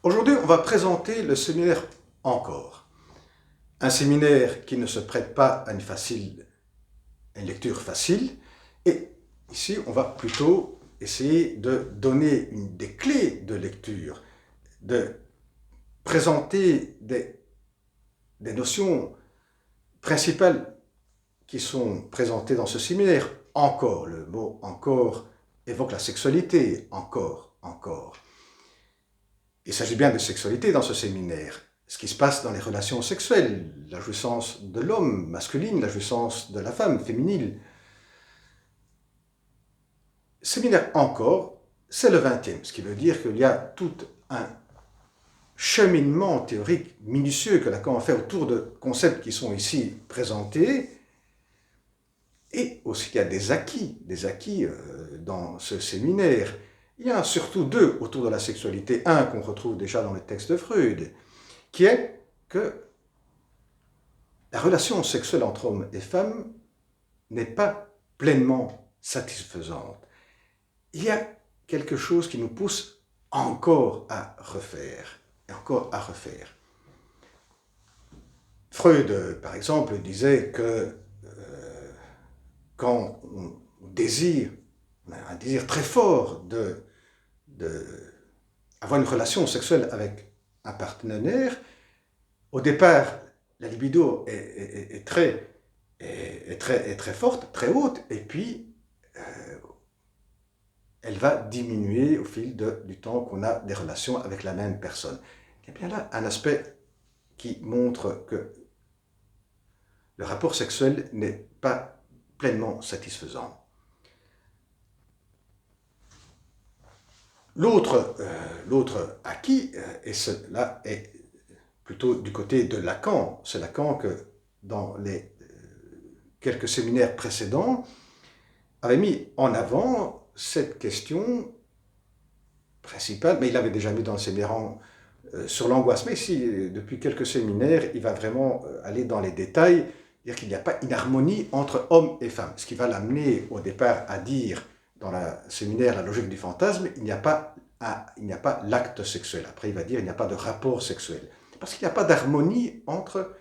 Aujourd'hui, on va présenter le séminaire Encore. Un séminaire qui ne se prête pas à une lecture facile. Et ici, on va plutôt essayer de donner des clés de lecture, de présenter des notions principales qui sont présentées dans ce séminaire. Encore, le mot encore évoque la sexualité. Encore. Il s'agit bien de sexualité dans ce séminaire. Ce qui se passe dans les relations sexuelles, la jouissance de l'homme masculine, la jouissance de la femme féminine. Séminaire encore, c'est le 20e, ce qui veut dire qu'il y a tout un cheminement théorique minutieux que Lacan a fait autour de concepts qui sont ici présentés. Et aussi il y a des acquis dans ce séminaire. Il y en a surtout deux autour de la sexualité. Un qu'on retrouve déjà dans les textes de Freud, qui est que la relation sexuelle entre hommes et femmes n'est pas pleinement satisfaisante. Il y a quelque chose qui nous pousse encore à refaire, et encore à refaire. Freud, par exemple, disait que quand on désire, on a un désir très fort d'avoir une relation sexuelle avec un partenaire, au départ, la libido est très forte, très haute, et puis elle va diminuer au fil du temps qu'on a des relations avec la même personne. Il y a bien là un aspect qui montre que le rapport sexuel n'est pas pleinement satisfaisant. L'autre acquis, et cela est plutôt du côté de Lacan. C'est Lacan que, dans les quelques séminaires précédents, avait mis en avant cette question principale, mais il l'avait déjà mis dans le séminaire sur l'angoisse. Mais ici, depuis quelques séminaires, il va vraiment aller dans les détails, dire qu'il n'y a pas une harmonie entre hommes et femmes. Ce qui va l'amener au départ à dire, dans le séminaire La logique du fantasme, il n'y a pas l'acte sexuel. Après, il va dire il n'y a pas de rapport sexuel. Parce qu'il n'y a pas d'harmonie entre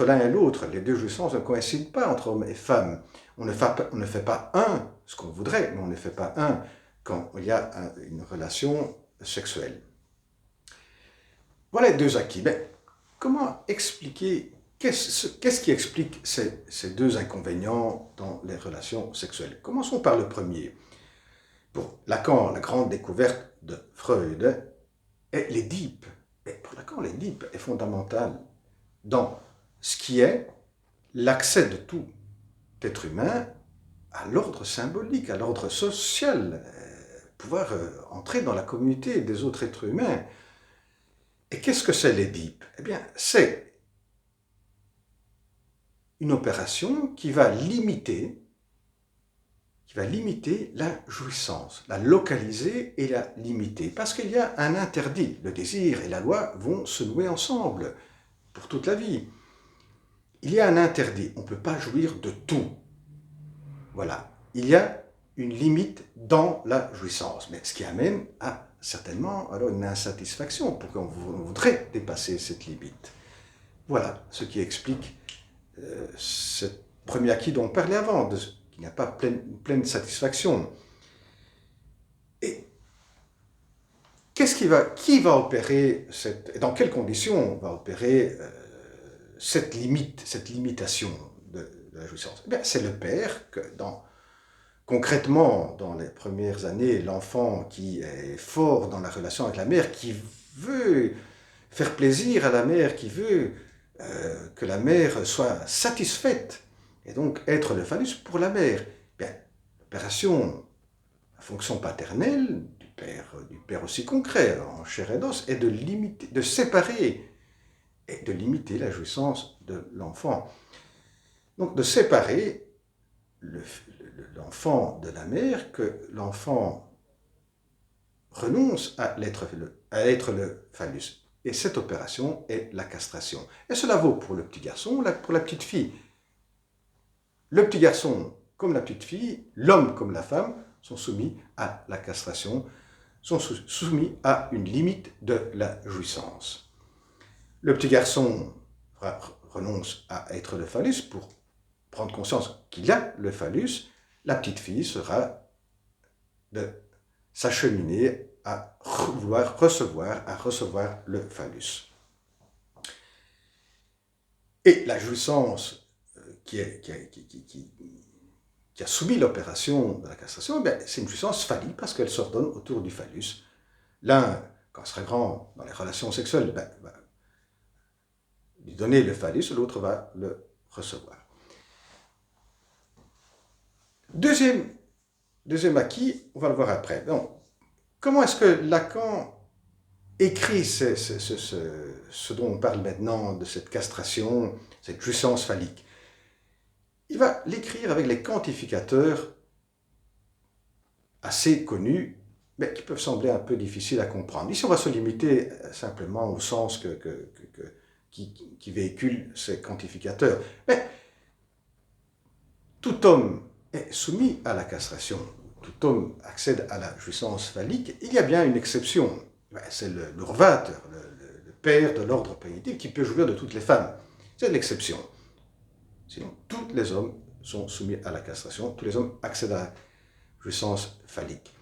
l'un et l'autre. Les deux jouissances ne coïncident pas entre hommes et femmes. On ne fait pas un, ce qu'on voudrait, mais on ne fait pas un quand il y a une relation sexuelle. Voilà les deux acquis. Mais comment expliquer, qu'est-ce qui explique ces deux inconvénients dans les relations sexuelles? Commençons par le premier. Pour Lacan, la grande découverte de Freud est l'Édipe. Mais pour Lacan, l'Édipe est fondamental dans ce qui est l'accès de tout être humain à l'ordre symbolique, à l'ordre social, pouvoir entrer dans la communauté des autres êtres humains. Et qu'est-ce que c'est l'Édipe? Eh bien, c'est une opération qui va limiter la jouissance, la localiser et la limiter. Parce qu'il y a un interdit. Le désir et la loi vont se nouer ensemble pour toute la vie. Il y a un interdit. On ne peut pas jouir de tout. Voilà. Il y a une limite dans la jouissance. Mais ce qui amène à certainement alors une insatisfaction pour qu'on voudrait dépasser cette limite. Voilà ce qui explique ce premier acquis dont on parlait avant, qu'il n'y a pas pleine satisfaction. Et qui va opérer et dans quelles conditions va opérer cette limitation de la jouissance? Eh bien, c'est le père que concrètement, dans les premières années, l'enfant qui est fort dans la relation avec la mère, qui veut faire plaisir à la mère, qui veut que la mère soit satisfaite, et donc être le phallus pour la mère. Bien, l'opération, la fonction paternelle du père aussi concret, en chair et os, est de séparer et de limiter la jouissance de l'enfant. Donc de séparer l'enfant de la mère, que l'enfant renonce à être le phallus. Et cette opération est la castration. Et cela vaut pour le petit garçon, pour la petite fille. Le petit garçon comme la petite fille, l'homme comme la femme, sont soumis à la castration sont soumis à une limite de la jouissance. Le petit garçon renonce à être le phallus pour prendre conscience qu'il a le phallus. La petite fille sera de s'acheminer à vouloir recevoir le phallus. Et la jouissance qui a soumis l'opération de la castration, c'est une jouissance phallique parce qu'elle s'ordonne autour du phallus. L'un, quand il sera grand dans les relations sexuelles, va lui donner le phallus, l'autre va le recevoir. Deuxième acquis, on va le voir après. Donc, comment est-ce que Lacan écrit ce dont on parle maintenant, de cette castration, cette jouissance phallique? Il va l'écrire avec les quantificateurs assez connus, mais qui peuvent sembler un peu difficiles à comprendre. Ici, on va se limiter simplement au sens qui véhicule ces quantificateurs. Mais tout homme est soumis à la castration, tout homme accède à la jouissance phallique. Il y a bien une exception, c'est l'urvateur, le père de l'ordre primitif, qui peut jouir de toutes les femmes. C'est l'exception. Sinon, tous les hommes sont soumis à la castration, tous les hommes accèdent à la jouissance phallique.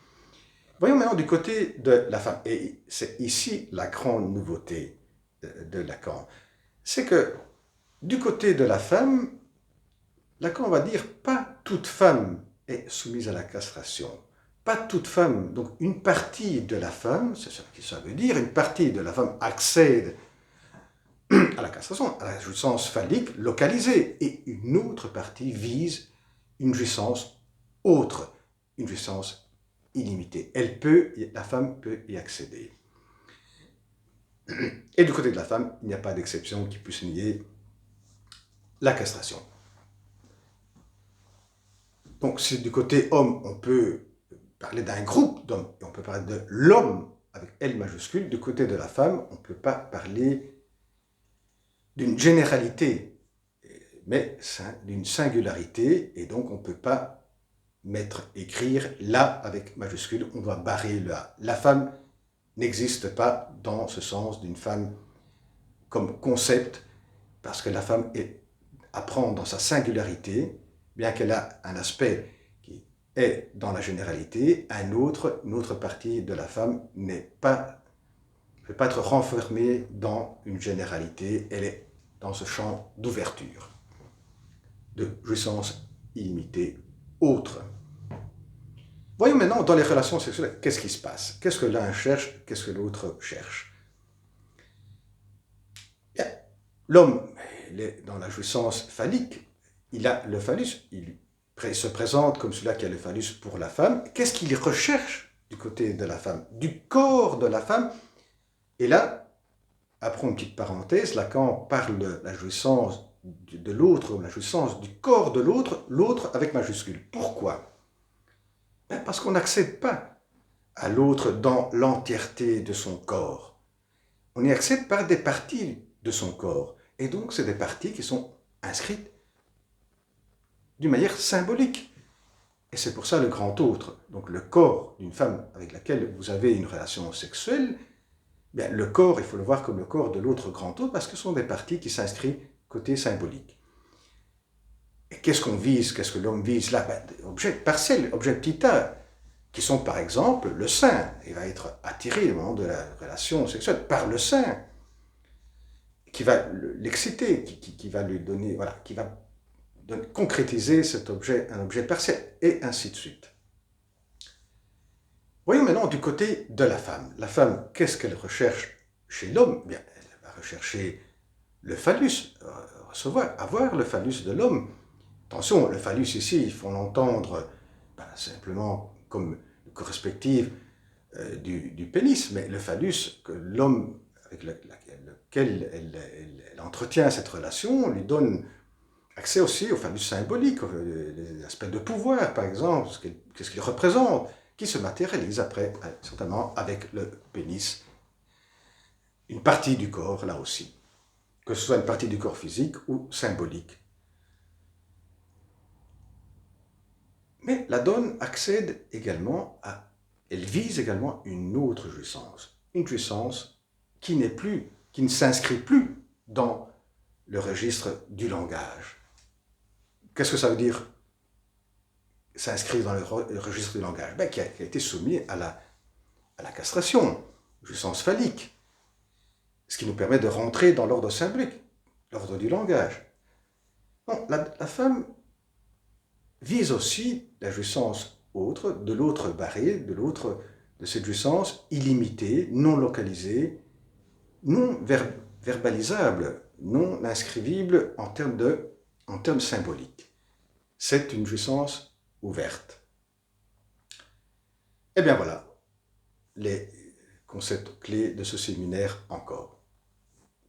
Voyons maintenant du côté de la femme, et c'est ici la grande nouveauté de Lacan, c'est que du côté de la femme, Lacan va dire pas toute femme est soumise à la castration, pas toute femme, donc une partie de la femme, c'est ce que ça veut dire, une partie de la femme accède à la castration, à la jouissance phallique localisée, et une autre partie vise une jouissance autre, une jouissance illimitée. La femme peut y accéder. Et du côté de la femme, il n'y a pas d'exception qui puisse nier la castration. Donc, si du côté homme, on peut parler d'un groupe d'hommes, et on peut parler de l'homme avec L majuscule, du côté de la femme, on ne peut pas parler d'une généralité, mais d'une singularité, et donc on ne peut pas écrire la avec majuscule, on doit barrer le a. La femme n'existe pas dans ce sens d'une femme comme concept, parce que la femme apprend dans sa singularité, bien qu'elle a un aspect qui est dans la généralité, une autre partie de la femme ne peut pas être renfermée dans une généralité, elle est dans ce champ d'ouverture, de jouissance illimitée autre. Voyons maintenant dans les relations sexuelles, qu'est-ce qui se passe? Qu'est-ce que l'un cherche? Qu'est-ce que l'autre cherche? L'homme, il est dans la jouissance phallique, il a le phallus, il se présente comme celui qui a le phallus pour la femme. Qu'est-ce qu'il recherche du côté de la femme? Du corps de la femme. Et là, après une petite parenthèse, Lacan parle de la jouissance de l'autre, la jouissance du corps de l'autre, l'autre avec majuscule. Pourquoi? Parce qu'on n'accède pas à l'autre dans l'entièreté de son corps. On y accède par des parties de son corps. Et donc, c'est des parties qui sont inscrites d'une manière symbolique. Et c'est pour ça le grand autre. Donc, le corps d'une femme avec laquelle vous avez une relation sexuelle, le corps, il faut le voir comme le corps de l'autre grand autre, parce que ce sont des parties qui s'inscrivent côté symbolique. Et qu'est-ce qu'on vise? Qu'est-ce que l'homme vise là? Objets partiels, objets petit a, qui sont par exemple le sein. Il va être attiré au moment de la relation sexuelle par le sein, qui va l'exciter, qui va lui donner, voilà, qui va concrétiser cet objet, un objet partiel, et ainsi de suite. Voyons maintenant du côté de la femme. La femme, qu'est-ce qu'elle recherche chez l'homme? Elle va rechercher le phallus, avoir le phallus de l'homme. Attention, le phallus ici, il faut l'entendre simplement comme le correspectif du pénis, mais le phallus que l'homme avec lequel elle entretient cette relation lui donne accès aussi au phallus symbolique, les aspects de pouvoir par exemple, qu'est-ce qu'il représente, qui se matérialise après, certainement avec le pénis. Une partie du corps, là aussi, que ce soit une partie du corps physique ou symbolique. Mais la donne accède également à elle vise également une autre jouissance qui ne s'inscrit plus dans le registre du langage. Qu'est-ce que ça veut dire s'inscrire dans le registre du langage? Qui a été soumis à la castration, jouissance phallique, ce qui nous permet de rentrer dans l'ordre symbolique, l'ordre du langage. Non, la femme vise aussi la jouissance autre, de l'autre barré, de cette jouissance illimitée, non localisée, non verbalisable, non inscrivible en termes symboliques. C'est une jouissance ouverte. Et bien voilà, les concepts clés de ce séminaire encore.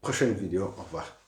Prochaine vidéo, au revoir.